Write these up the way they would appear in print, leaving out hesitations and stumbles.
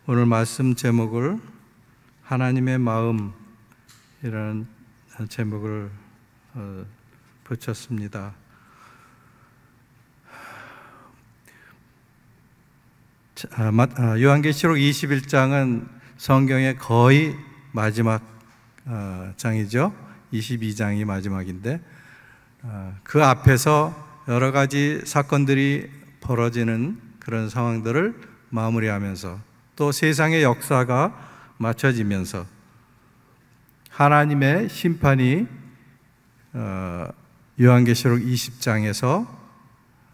오늘 말씀 제목을 하나님의 마음이라는 제목을 붙였습니다. 요한계시록 21장은 성경의 거의 마지막 장이죠. 22장이 마지막인데 그 앞에서 여러 가지 사건들이 벌어지는 그런 상황들을 마무리하면서 또 세상의 역사가 맞춰지면서 하나님의 심판이 요한계시록 20장에서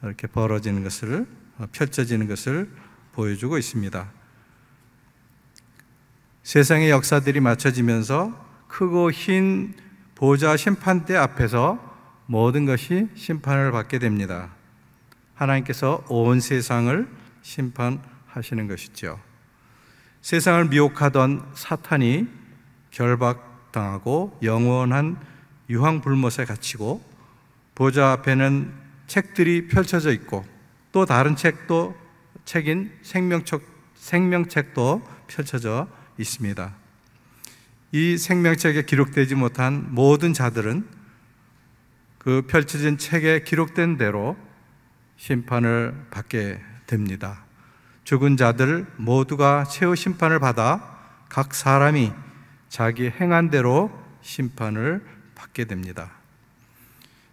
이렇게 벌어지는 것을, 펼쳐지는 것을 보여주고 있습니다. 세상의 역사들이 맞춰지면서 크고 흰 보좌 심판대 앞에서 모든 것이 심판을 받게 됩니다. 하나님께서 온 세상을 심판하시는 것이죠. 세상을 미혹하던 사탄이 결박당하고 영원한 유황불못에 갇히고 보좌 앞에는 책들이 펼쳐져 있고 또 다른 책인 생명책도 펼쳐져 있습니다. 이 생명책에 기록되지 못한 모든 자들은 그 펼쳐진 책에 기록된 대로 심판을 받게 됩니다. 죽은 자들 모두가 최후 심판을 받아 각 사람이 자기 행한 대로 심판을 받게 됩니다.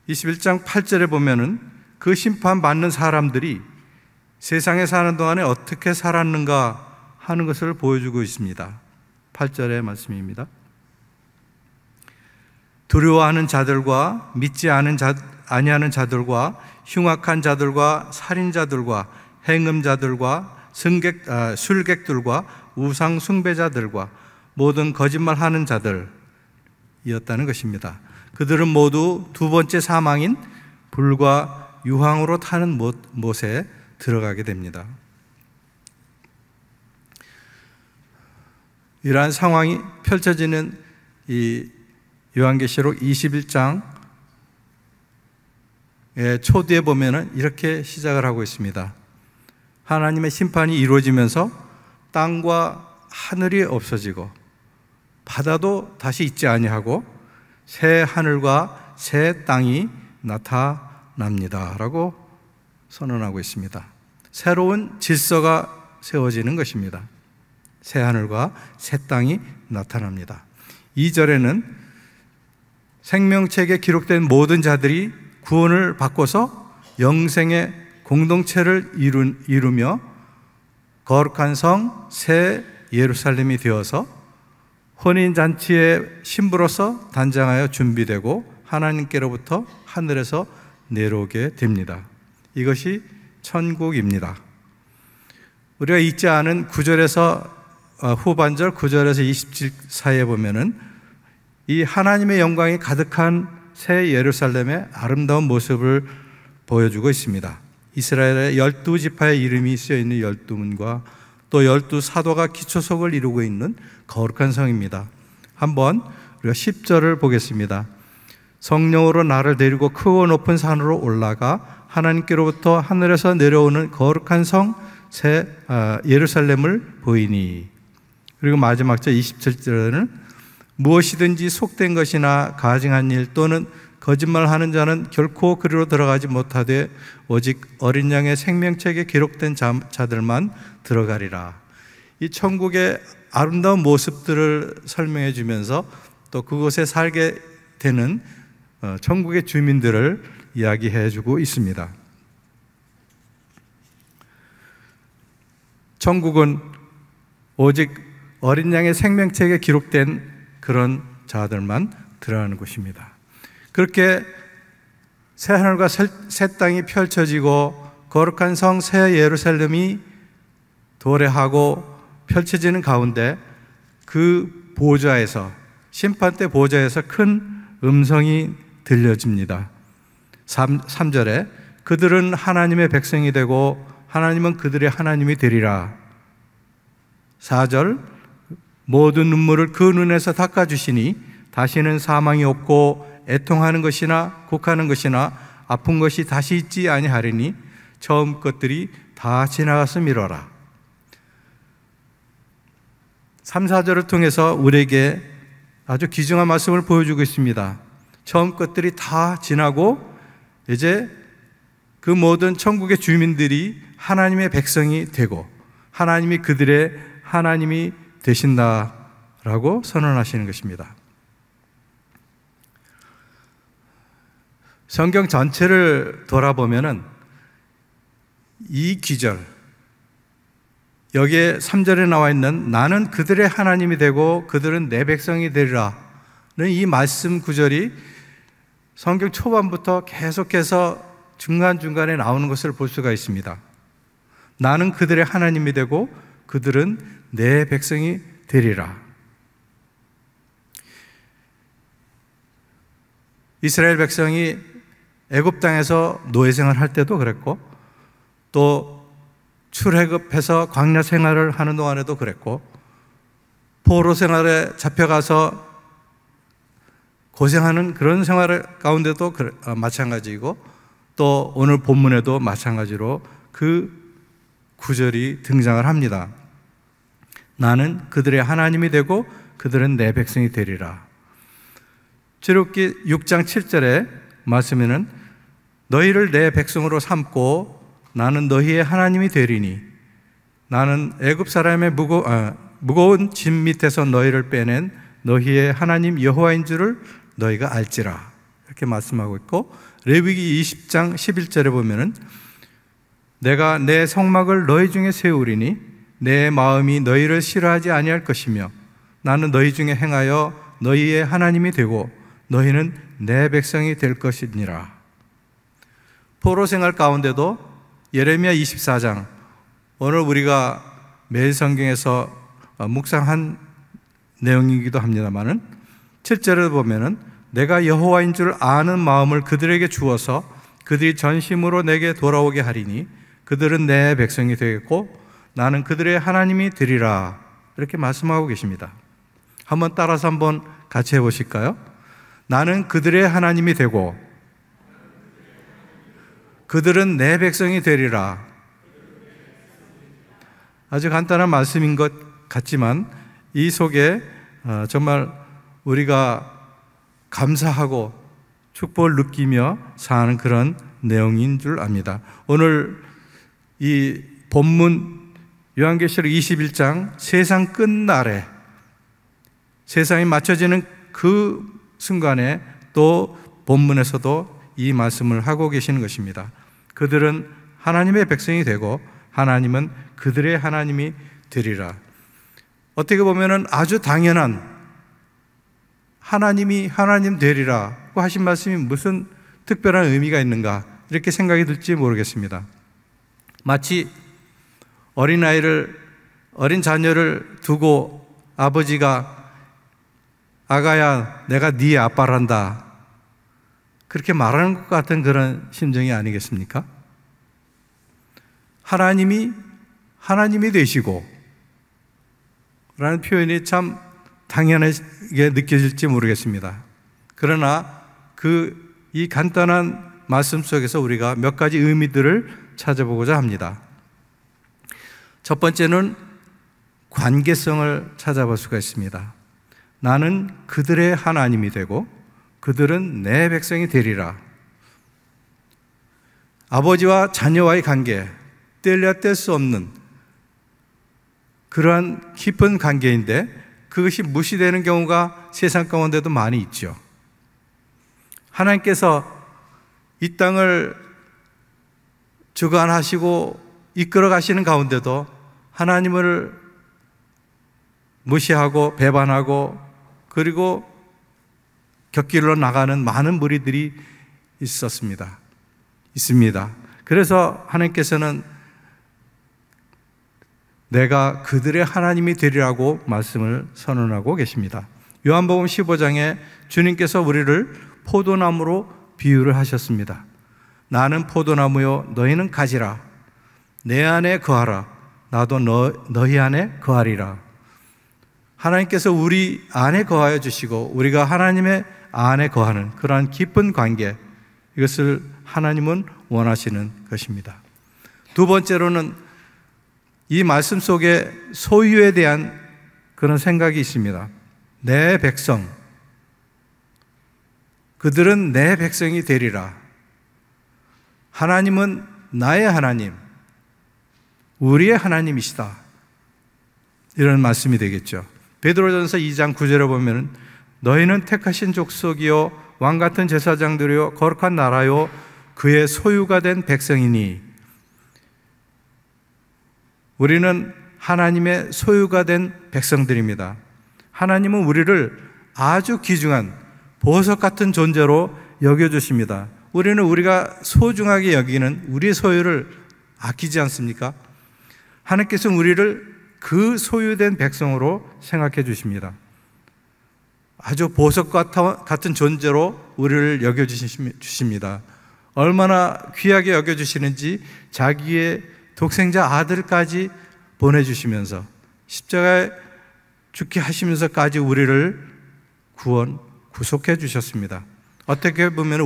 21장 8절에 보면은 그 심판 받는 사람들이 세상에 사는 동안에 어떻게 살았는가 하는 것을 보여주고 있습니다. 8절의 말씀입니다. 두려워하는 자들과 믿지 아니하는 자들과 흉악한 자들과 살인자들과 행음자들과 술객들과 우상 숭배자들과 모든 거짓말하는 자들이었다는 것입니다. 그들은 모두 두 번째 사망인 불과 유황으로 타는 못에 들어가게 됩니다. 이러한 상황이 펼쳐지는 이 요한계시록 21장의 초두에 보면은 이렇게 시작을 하고 있습니다. 하나님의 심판이 이루어지면서 땅과 하늘이 없어지고 바다도 다시 있지 아니하고 새 하늘과 새 땅이 나타납니다 라고 선언하고 있습니다. 새로운 질서가 세워지는 것입니다. 새 하늘과 새 땅이 나타납니다. 2절에는 생명책에 기록된 모든 자들이 구원을 받고서 영생의 공동체를 이루며 거룩한 성 새 예루살렘이 되어서 혼인잔치의 신부로서 단장하여 준비되고 하나님께로부터 하늘에서 내려오게 됩니다. 이것이 천국입니다. 우리가 잊지 않은 9절에서 후반절 9절에서 27 사이에 보면은 이 하나님의 영광이 가득한 새 예루살렘의 아름다운 모습을 보여주고 있습니다. 이스라엘의 12지파의 이름이 쓰여있는 12문과 또 12사도가 기초석을 이루고 있는 거룩한 성입니다. 한번 우리가 10절을 보겠습니다. 성령으로 나를 데리고 크고 높은 산으로 올라가 하나님께로부터 하늘에서 내려오는 거룩한 성 새 예루살렘을 보이니. 그리고 마지막 절 27절에는 무엇이든지 속된 것이나 가증한 일 또는 거짓말하는 자는 결코 그리로 들어가지 못하되 오직 어린 양의 생명책에 기록된 자들만 들어가리라. 이 천국의 아름다운 모습들을 설명해 주면서 또 그곳에 살게 되는 천국의 주민들을 이야기해 주고 있습니다. 천국은 오직 어린 양의 생명책에 기록된 그런 자들만 들어가는 곳입니다. 그렇게 새 하늘과 새 땅이 펼쳐지고 거룩한 성 새 예루살렘이 도래하고 펼쳐지는 가운데 그 보좌에서 심판대 보좌에서 큰 음성이 들려집니다. 3절에 그들은 하나님의 백성이 되고 하나님은 그들의 하나님이 되리라. 4절 모든 눈물을 그 눈에서 닦아주시니 다시는 사망이 없고 애통하는 것이나 곡하는 것이나 아픈 것이 다시 있지 아니하리니 처음 것들이 다 지나갔음이로라. 3, 4절을 통해서 우리에게 아주 귀중한 말씀을 보여주고 있습니다. 처음 것들이 다 지나고 이제 그 모든 천국의 주민들이 하나님의 백성이 되고 하나님이 그들의 하나님이 되신다라고 선언하시는 것입니다. 성경 전체를 돌아보면은 이 기절, 여기에 3절에 나와 있는 나는 그들의 하나님이 되고 그들은 내 백성이 되리라는 이 말씀 구절이 성경 초반부터 계속해서 중간중간에 나오는 것을 볼 수가 있습니다. 나는 그들의 하나님이 되고 그들은 내 백성이 되리라. 이스라엘 백성이 애굽 땅에서 노예 생활할 때도 그랬고 또 출애굽해서 광야 생활을 하는 동안에도 그랬고 포로 생활에 잡혀가서 고생하는 그런 생활 가운데도 마찬가지이고 또 오늘 본문에도 마찬가지로 그 구절이 등장을 합니다. 나는 그들의 하나님이 되고 그들은 내 백성이 되리라. 출애굽기 6장 7절에 말씀에는 너희를 내 백성으로 삼고 나는 너희의 하나님이 되리니 나는 애굽 사람의 무거운 짐 밑에서 너희를 빼낸 너희의 하나님 여호와인 줄을 너희가 알지라. 이렇게 말씀하고 있고 레위기 20장 11절에 보면은 내가 내 성막을 너희 중에 세우리니 내 마음이 너희를 싫어하지 아니할 것이며 나는 너희 중에 행하여 너희의 하나님이 되고 너희는 내 백성이 될 것이니라. 포로 생활 가운데도 예레미야 24장, 오늘 우리가 매일 성경에서 묵상한 내용이기도 합니다만은 7절에 보면은 내가 여호와인 줄 아는 마음을 그들에게 주어서 그들이 전심으로 내게 돌아오게 하리니 그들은 내 백성이 되겠고 나는 그들의 하나님이 되리라. 이렇게 말씀하고 계십니다. 한번 따라서 한번 같이 해보실까요? 나는 그들의 하나님이 되고 그들은 내 백성이 되리라. 아주 간단한 말씀인 것 같지만 이 속에 정말 우리가 감사하고 축복을 느끼며 사는 그런 내용인 줄 압니다. 오늘 이 본문 요한계시록 21장 세상 끝날에 세상이 맞춰지는 그 순간에 또 본문에서도 이 말씀을 하고 계시는 것입니다. 그들은 하나님의 백성이 되고 하나님은 그들의 하나님이 되리라. 어떻게 보면은 아주 당연한 하나님이 하나님 되리라고 하신 말씀이 무슨 특별한 의미가 있는가 이렇게 생각이 들지 모르겠습니다. 마치 어린 자녀를 두고 아버지가 아가야 내가 네 아빠란다 그렇게 말하는 것 같은 그런 심정이 아니겠습니까? 하나님이 되시고 라는 표현이 참 당연하게 느껴질지 모르겠습니다. 그러나 이 간단한 말씀 속에서 우리가 몇 가지 의미들을 찾아보고자 합니다. 첫 번째는 관계성을 찾아볼 수가 있습니다. 나는 그들의 하나님이 되고 그들은 내 백성이 되리라. 아버지와 자녀와의 관계, 뗄래야 뗄 수 없는 그러한 깊은 관계인데 그것이 무시되는 경우가 세상 가운데도 많이 있죠. 하나님께서 이 땅을 주관하시고 이끌어 가시는 가운데도 하나님을 무시하고 배반하고 그리고 곁길로 나가는 많은 무리들이 있습니다. 그래서 하나님께서는 내가 그들의 하나님이 되리라고 말씀을 선언하고 계십니다. 요한복음 15장에 주님께서 우리를 포도나무로 비유를 하셨습니다. 나는 포도나무요 너희는 가지라. 내 안에 거하라. 나도 너희 안에 거하리라. 하나님께서 우리 안에 거하여 주시고 우리가 하나님의 안에 거하는 그러한 깊은 관계, 이것을 하나님은 원하시는 것입니다. 두 번째로는 이 말씀 속에 소유에 대한 그런 생각이 있습니다. 내 백성, 그들은 내 백성이 되리라. 하나님은 나의 하나님, 우리의 하나님이시다. 이런 말씀이 되겠죠. 베드로전서 2장 9절에 보면 너희는 택하신 족속이요 왕같은 제사장들이요 거룩한 나라요 그의 소유가 된 백성이니. 우리는 하나님의 소유가 된 백성들입니다. 하나님은 우리를 아주 귀중한 보석 같은 존재로 여겨주십니다. 우리는 우리가 소중하게 여기는 우리의 소유를 아끼지 않습니까? 하나님께서는 우리를 그 소유된 백성으로 생각해 주십니다. 아주 보석 같은 존재로 우리를 여겨주십니다. 얼마나 귀하게 여겨주시는지 자기의 독생자 아들까지 보내주시면서 십자가에 죽게 하시면서까지 우리를 구속해 주셨습니다. 어떻게 보면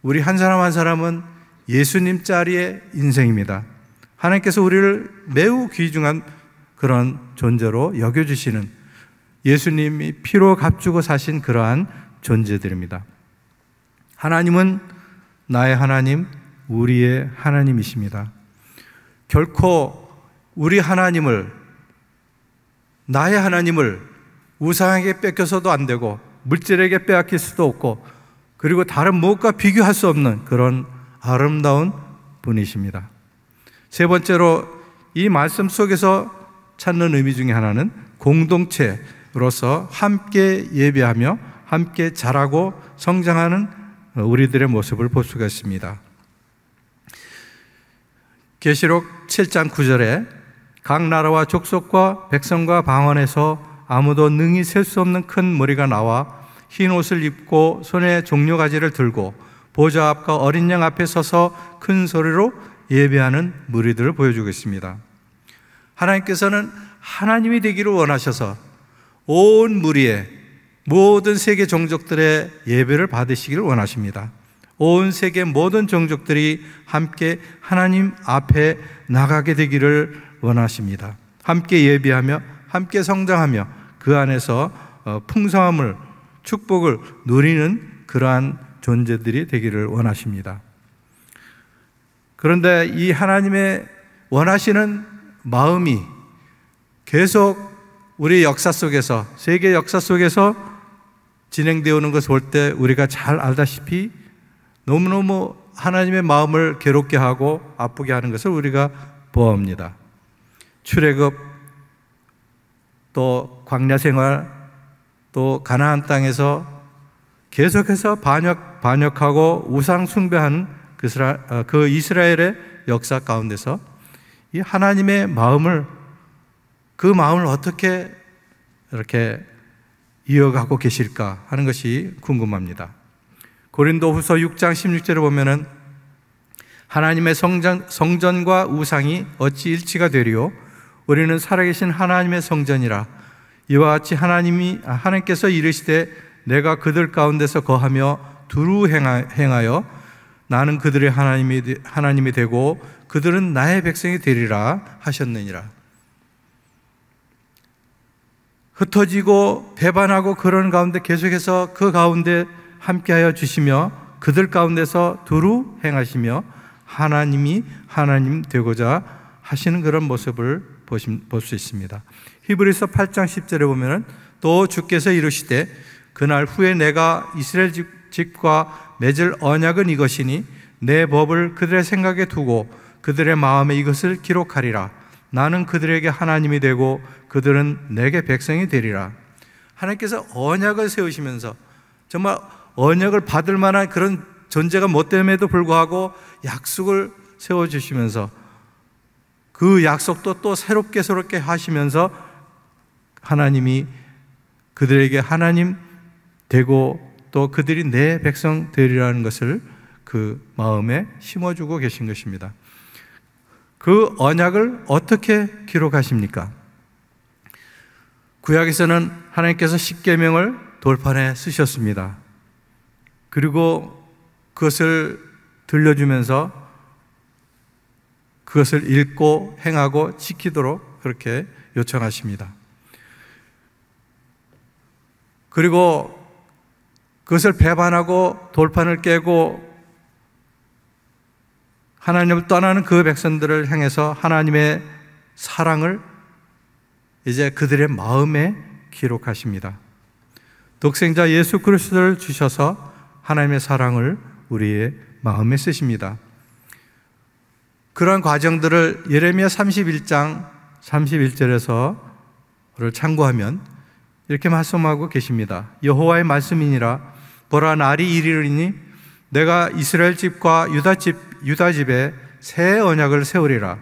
우리 한 사람 한 사람은 예수님 자리의 인생입니다. 하나님께서 우리를 매우 귀중한 그런 존재로 여겨주시는, 예수님이 피로 값주고 사신 그러한 존재들입니다. 하나님은 나의 하나님, 우리의 하나님이십니다. 결코 우리 하나님을, 나의 하나님을 우상에게 뺏겨서도 안 되고 물질에게 빼앗길 수도 없고 그리고 다른 무엇과 비교할 수 없는 그런 아름다운 분이십니다. 세 번째로 이 말씀 속에서 찾는 의미 중에 하나는 공동체로서 함께 예배하며 함께 자라고 성장하는 우리들의 모습을 볼 수가 있습니다. 계시록 7장 9절에 각 나라와 족속과 백성과 방언에서 아무도 능히 셀 수 없는 큰 무리가 나와 흰 옷을 입고 손에 종려가지를 들고 보좌 앞과 어린 양 앞에 서서 큰 소리로 예배하는 무리들을 보여주고 있습니다. 하나님께서는 하나님이 되기를 원하셔서 온 무리의 모든 세계 종족들의 예배를 받으시기를 원하십니다. 온 세계 모든 종족들이 함께 하나님 앞에 나가게 되기를 원하십니다. 함께 예배하며 함께 성장하며 그 안에서 풍성함을, 축복을 누리는 그러한 존재들이 되기를 원하십니다. 그런데 이 하나님의 원하시는 마음이 계속 우리 역사 속에서, 세계 역사 속에서 진행되어 오는 것을 볼 때 우리가 잘 알다시피 너무너무 하나님의 마음을 괴롭게 하고 아프게 하는 것을 우리가 보아옵니다. 출애굽, 또 광야 생활, 또 가나안 땅에서 계속해서 반역하고 우상 숭배하는 그 이스라엘의 역사 가운데서 이 하나님의 마음을, 그 마음을 어떻게 이렇게 이어가고 계실까 하는 것이 궁금합니다. 고린도후서 6장 16절에 보면은 하나님의 성전과 우상이 어찌 일치가 되리요? 우리는 살아계신 하나님의 성전이라. 이와 같이 하나님께서 이르시되 내가 그들 가운데서 거하며 두루 행하여 나는 그들의 하나님이 되고 그들은 나의 백성이 되리라 하셨느니라. 흩어지고 배반하고 그런 가운데 계속해서 그 가운데 함께하여 주시며 그들 가운데서 두루 행하시며 하나님이 하나님 되고자 하시는 그런 모습을 볼 수 있습니다. 히브리서 8장 10절에 보면 또 주께서 이르시되 그날 후에 내가 이스라엘 집과 맺을 언약은 이것이니 내 법을 그들의 생각에 두고 그들의 마음에 이것을 기록하리라. 나는 그들에게 하나님이 되고 그들은 내게 백성이 되리라. 하나님께서 언약을 세우시면서 정말 언약을 받을 만한 그런 존재가 못됨에도 불구하고 약속을 세워주시면서 그 약속도 또 새롭게 하시면서 하나님이 그들에게 하나님 되고 또 그들이 내 백성 되리라는 것을 그 마음에 심어주고 계신 것입니다. 그 언약을 어떻게 기록하십니까? 구약에서는 하나님께서 십계명을 돌판에 쓰셨습니다. 그리고 그것을 들려주면서 그것을 읽고 행하고 지키도록 그렇게 요청하십니다. 그리고 그것을 배반하고 돌판을 깨고 하나님을 떠나는 그 백성들을 향해서 하나님의 사랑을 이제 그들의 마음에 기록하십니다. 독생자 예수 그리스도를 주셔서 하나님의 사랑을 우리의 마음에 쓰십니다. 그러한 과정들을 예레미야 31장 31절에서를 참고하면 이렇게 말씀하고 계십니다. 여호와의 말씀이니라. 보라, 날이 이르리니 내가 이스라엘 집과 유다 집에 새 언약을 세우리라,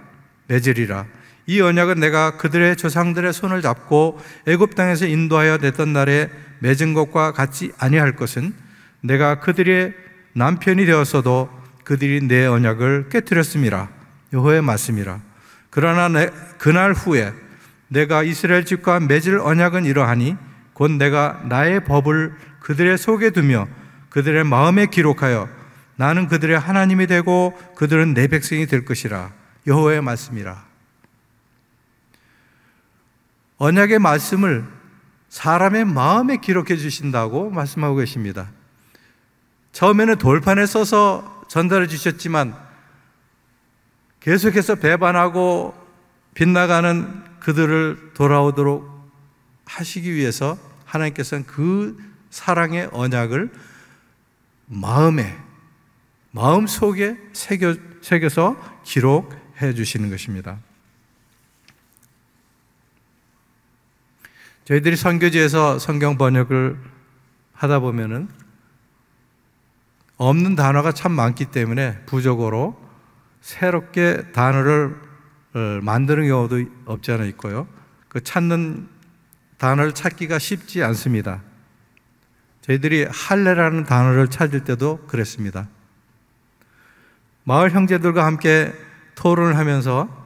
맺으리라. 이 언약은 내가 그들의 조상들의 손을 잡고 애굽 땅에서 인도하여 냈던 날에 맺은 것과 같지 아니할 것은 내가 그들의 남편이 되었어도 그들이 내 언약을 깨뜨렸음이라. 여호와의 말씀이라. 그러나 그날 후에 내가 이스라엘 집과 맺을 언약은 이러하니 곧 내가 나의 법을 그들의 속에 두며 그들의 마음에 기록하여 나는 그들의 하나님이 되고 그들은 내 백성이 될 것이라. 여호와의 말씀이라. 언약의 말씀을 사람의 마음에 기록해 주신다고 말씀하고 계십니다. 처음에는 돌판에 써서 전달해 주셨지만 계속해서 배반하고 빗나가는 그들을 돌아오도록 하시기 위해서 하나님께서는 그 사랑의 언약을 마음 속에 새겨서 기록해 주시는 것입니다. 저희들이 선교지에서 성경 번역을 하다 보면은 없는 단어가 참 많기 때문에 부족어로 새롭게 단어를 만드는 경우도 없지 않아 있고요. 그 찾는 단어를 찾기가 쉽지 않습니다. 저희들이 할례라는 단어를 찾을 때도 그랬습니다. 마을 형제들과 함께 토론을 하면서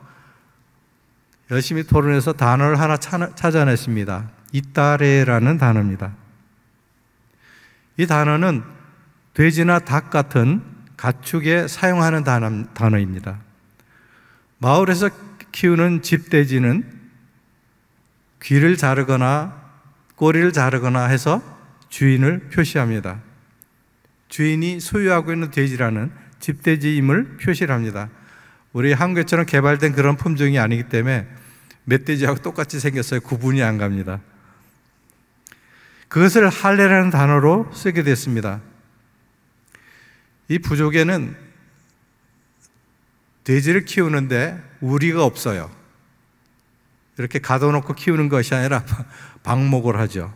열심히 토론해서 단어를 하나 찾아냈습니다. 이따레라는 단어입니다. 이 단어는 돼지나 닭 같은 가축에 사용하는 단어입니다. 마을에서 키우는 집돼지는 귀를 자르거나 꼬리를 자르거나 해서 주인을 표시합니다. 주인이 소유하고 있는 돼지라는 집돼지임을 표시를 합니다. 우리 한국처럼 개발된 그런 품종이 아니기 때문에 멧돼지하고 똑같이 생겼어요. 구분이 안 갑니다. 그것을 할례라는 단어로 쓰게 됐습니다. 이 부족에는 돼지를 키우는데 우리가 없어요. 이렇게 가둬놓고 키우는 것이 아니라 방목을 하죠.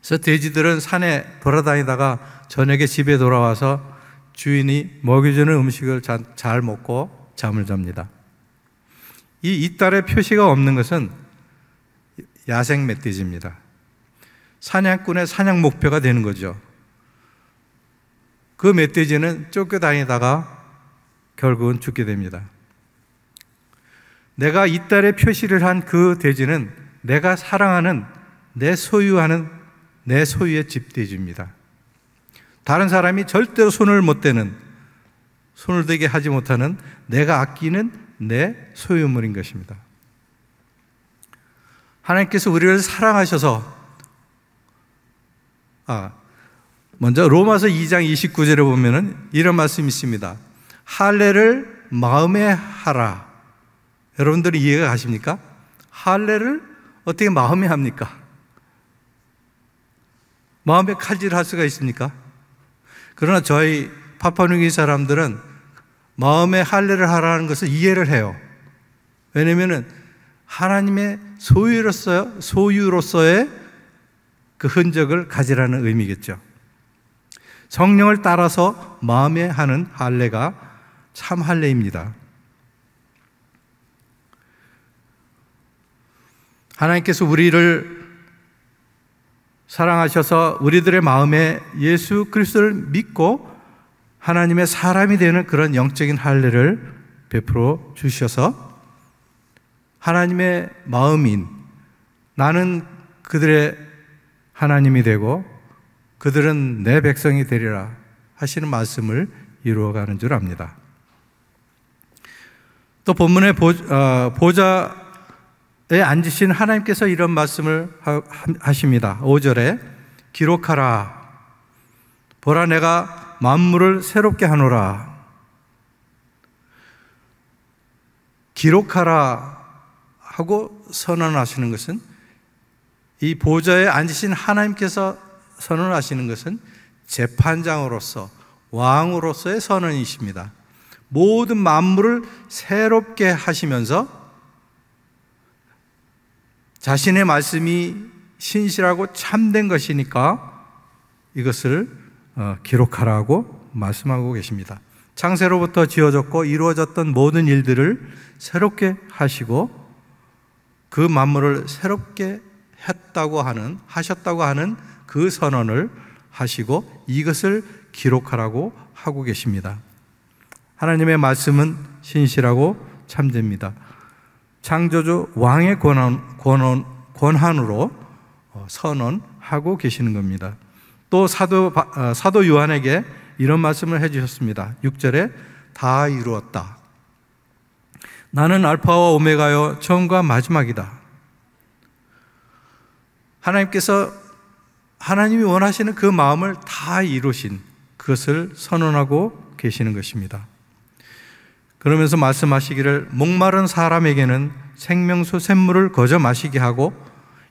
그래서 돼지들은 산에 돌아다니다가 저녁에 집에 돌아와서 주인이 먹여주는 음식을 잘 먹고 잠을 잡니다. 이 이달의 표시가 없는 것은 야생 멧돼지입니다. 사냥꾼의 사냥 목표가 되는 거죠. 그 멧돼지는 쫓겨다니다가 결국은 죽게 됩니다. 내가 이달의 표시를 한 그 돼지는 내가 사랑하는 내 소유의 집돼지입니다. 다른 사람이 절대로 손을 대게 하지 못하는 내가 아끼는 내 소유물인 것입니다. 하나님께서 우리를 사랑하셔서 먼저 로마서 2장 29절에 보면은 이런 말씀이 있습니다. 할례를 마음에 하라. 여러분들이 이해가 가십니까? 할례를 어떻게 마음에 합니까? 마음에 칼질할 수가 있습니까? 그러나 저희 파푸아뉴기니 사람들은 마음에 할례를 하라는 것을 이해를 해요. 왜냐하면 하나님의 소유로서의 그 흔적을 가지라는 의미겠죠. 성령을 따라서 마음에 하는 할례가 참 할례입니다. 하나님께서 우리를 사랑하셔서 우리들의 마음에 예수 그리스도를 믿고 하나님의 사람이 되는 그런 영적인 할례를 베풀어 주셔서 하나님의 마음인 나는 그들의 하나님이 되고 그들은 내 백성이 되리라 하시는 말씀을 이루어가는 줄 압니다. 또 본문의 보좌 앉으신 하나님께서 이런 말씀을 하십니다. 5절에 기록하라. 보라, 내가 만물을 새롭게 하노라. 기록하라 하고 선언하시는 것은, 이 보좌에 앉으신 하나님께서 선언하시는 것은 재판장으로서, 왕으로서의 선언이십니다. 모든 만물을 새롭게 하시면서 자신의 말씀이 신실하고 참된 것이니까 이것을 기록하라고 말씀하고 계십니다. 창세로부터 지어졌고 이루어졌던 모든 일들을 새롭게 하시고 그 만물을 새롭게 하셨다고 하는 그 선언을 하시고 이것을 기록하라고 하고 계십니다. 하나님의 말씀은 신실하고 참됩니다. 창조주 왕의 권한으로 선언하고 계시는 겁니다. 또 사도 요한에게 이런 말씀을 해주셨습니다. 6절에 다 이루었다. 나는 알파와 오메가요 처음과 마지막이다. 하나님이 원하시는 그 마음을 다 이루신 그것을 선언하고 계시는 것입니다. 그러면서 말씀하시기를 목마른 사람에게는 생명수 샘물을 거저 마시게 하고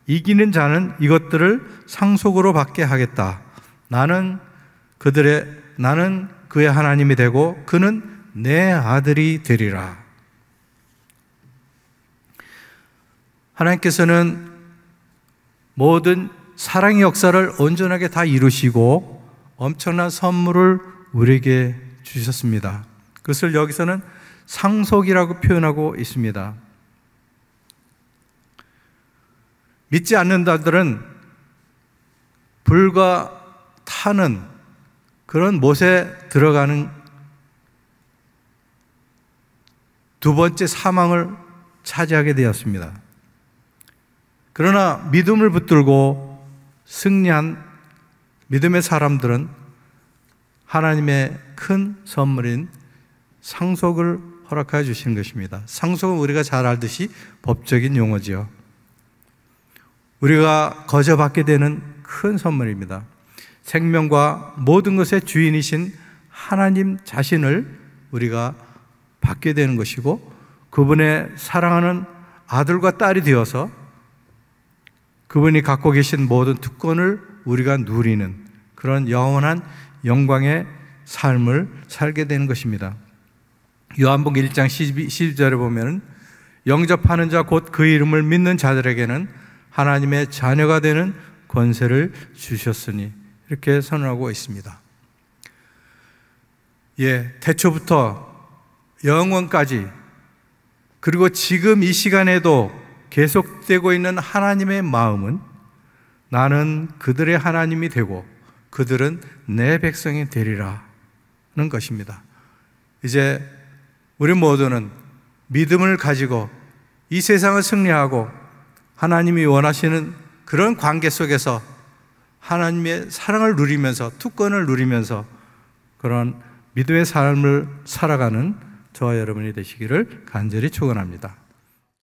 이기는 자는 이것들을 상속으로 받게 하겠다. 나는 그의 하나님이 되고 그는 내 아들이 되리라. 하나님께서는 모든 사랑의 역사를 온전하게 다 이루시고 엄청난 선물을 우리에게 주셨습니다. 그것을 여기서는 상속이라고 표현하고 있습니다. 믿지 않는 자들은 불과 타는 그런 못에 들어가는 두 번째 사망을 차지하게 되었습니다. 그러나 믿음을 붙들고 승리한 믿음의 사람들은 하나님의 큰 선물인 상속을 허락하여 주시는 것입니다. 상속은 우리가 잘 알듯이 법적인 용어지요. 우리가 거저 받게 되는 큰 선물입니다. 생명과 모든 것의 주인이신 하나님 자신을 우리가 받게 되는 것이고 그분의 사랑하는 아들과 딸이 되어서 그분이 갖고 계신 모든 특권을 우리가 누리는 그런 영원한 영광의 삶을 살게 되는 것입니다. 요한복음 1장 12절에 보면 영접하는 자 곧 그 이름을 믿는 자들에게는 하나님의 자녀가 되는 권세를 주셨으니 이렇게 선언하고 있습니다. 태초부터 영원까지 그리고 지금 이 시간에도 계속되고 있는 하나님의 마음은 나는 그들의 하나님이 되고 그들은 내 백성이 되리라는 것입니다. 이제 우리 모두는 믿음을 가지고 이 세상을 승리하고 하나님이 원하시는 그런 관계 속에서 하나님의 사랑을 누리면서 특권을 누리면서 그런 믿음의 삶을 살아가는 저와 여러분이 되시기를 간절히 축원합니다.